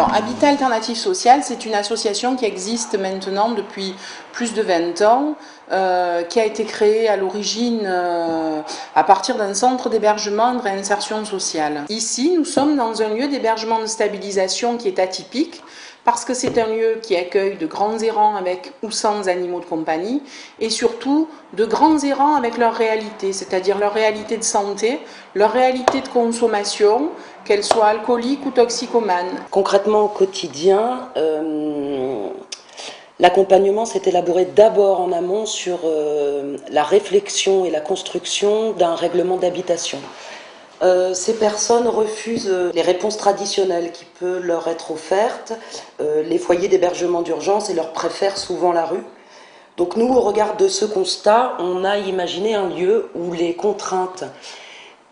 Alors, Habitat Alternatif Social, c'est une association qui existe maintenant depuis plus de 20 ans, qui a été créée à l'origine à partir d'un centre d'hébergement et de réinsertion sociale. Ici, nous sommes dans un lieu d'hébergement de stabilisation qui est atypique, parce que c'est un lieu qui accueille de grands errants avec ou sans animaux de compagnie, et surtout de grands errants avec leur réalité, c'est-à-dire leur réalité de santé, leur réalité de consommation, qu'elle soit alcoolique ou toxicomane. Concrètement, au quotidien, l'accompagnement s'est élaboré d'abord en amont sur la réflexion et la construction d'un règlement d'habitation. Ces personnes refusent les réponses traditionnelles qui peuvent leur être offertes, les foyers d'hébergement d'urgence, et leur préfèrent souvent la rue. Donc nous, au regard de ce constat, on a imaginé un lieu où les contraintes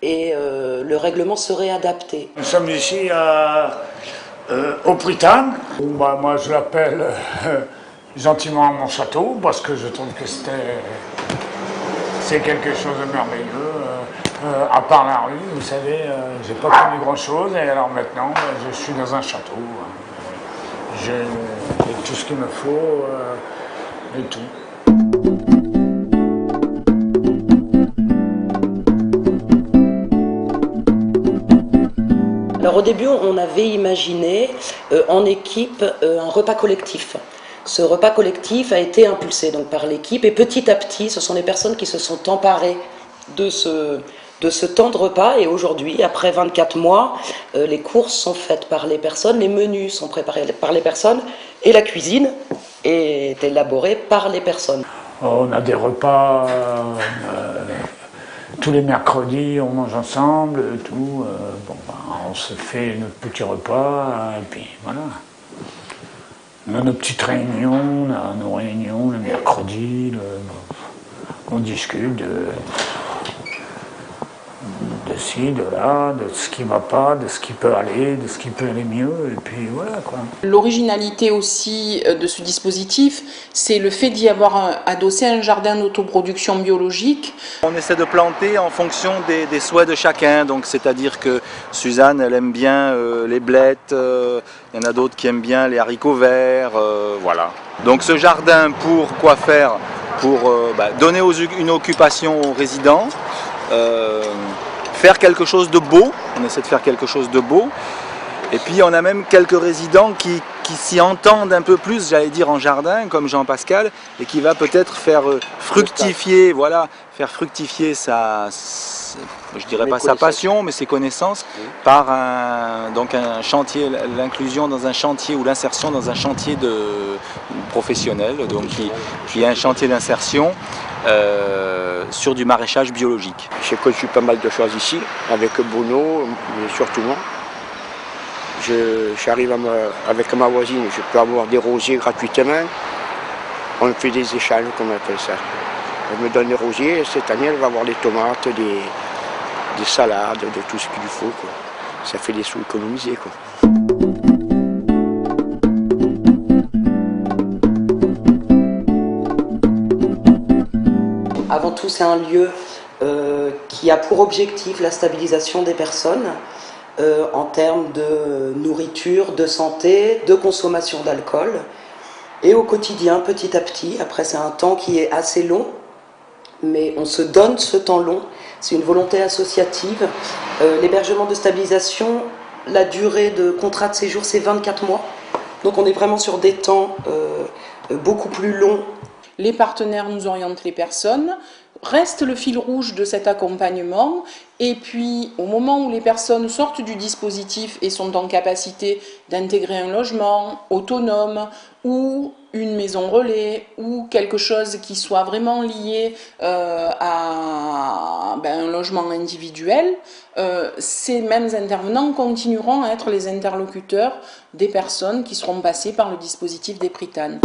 et le règlement seraient adaptés. Nous sommes ici au Prytanne. Moi je l'appelle gentiment mon château parce que je trouve que c'est quelque chose de merveilleux. À part la rue, vous savez, j'ai pas connu grand chose et alors maintenant je suis dans un château. J'ai tout ce qu'il me faut et tout. Alors au début, on avait imaginé en équipe un repas collectif. Ce repas collectif a été impulsé donc par l'équipe et petit à petit, ce sont les personnes qui se sont emparées de ce temps de repas, et aujourd'hui, après 24 mois, les courses sont faites par les personnes, les menus sont préparés par les personnes et la cuisine est élaborée par les personnes. On a des repas tous les mercredis, on mange ensemble, tout. On se fait notre petit repas et puis voilà. On a nos petites réunions, on a nos réunions le mercredi, on discute de ci, de là, de ce qui ne va pas, de ce qui peut aller, de ce qui peut aller mieux, et puis voilà quoi. L'originalité aussi de ce dispositif, c'est le fait d'y avoir adossé un jardin d'autoproduction biologique. On essaie de planter en fonction des souhaits de chacun, donc c'est-à-dire que Suzanne, elle aime bien les blettes, il y en a d'autres qui aiment bien les haricots verts, voilà. Donc ce jardin, pour quoi faire? Pour donner une occupation aux résidents, faire quelque chose de beau, on essaie de faire quelque chose de beau, et puis on a même quelques résidents qui s'y entendent un peu plus, j'allais dire en jardin, comme Jean-Pascal, et qui va peut-être faire fructifier, voilà, faire fructifier je dirais pas sa passion, mais ses connaissances, par un chantier, l'inclusion dans un chantier ou l'insertion dans un chantier professionnel, donc qui est un chantier d'insertion sur du maraîchage biologique. J'ai conçu pas mal de choses ici, avec Bruno, mais surtout moi. J'arrive avec ma voisine, je peux avoir des rosiers gratuitement. On fait des échanges, comme on appelle ça. Elle me donne des rosiers, et cette année elle va avoir des tomates, des salades, de tout ce qu'il lui faut, quoi. Ça fait des sous économisés, quoi. Avant tout, c'est un lieu qui a pour objectif la stabilisation des personnes en termes de nourriture, de santé, de consommation d'alcool. Et au quotidien, petit à petit, après c'est un temps qui est assez long, mais on se donne ce temps long, c'est une volonté associative. L'hébergement de stabilisation, la durée de contrat de séjour, c'est 24 mois. Donc on est vraiment sur des temps beaucoup plus longs. Les partenaires nous orientent les personnes, reste le fil rouge de cet accompagnement, et puis au moment où les personnes sortent du dispositif et sont en capacité d'intégrer un logement autonome ou une maison relais ou quelque chose qui soit vraiment lié à un logement individuel, ces mêmes intervenants continueront à être les interlocuteurs des personnes qui seront passées par le dispositif des Prytannes.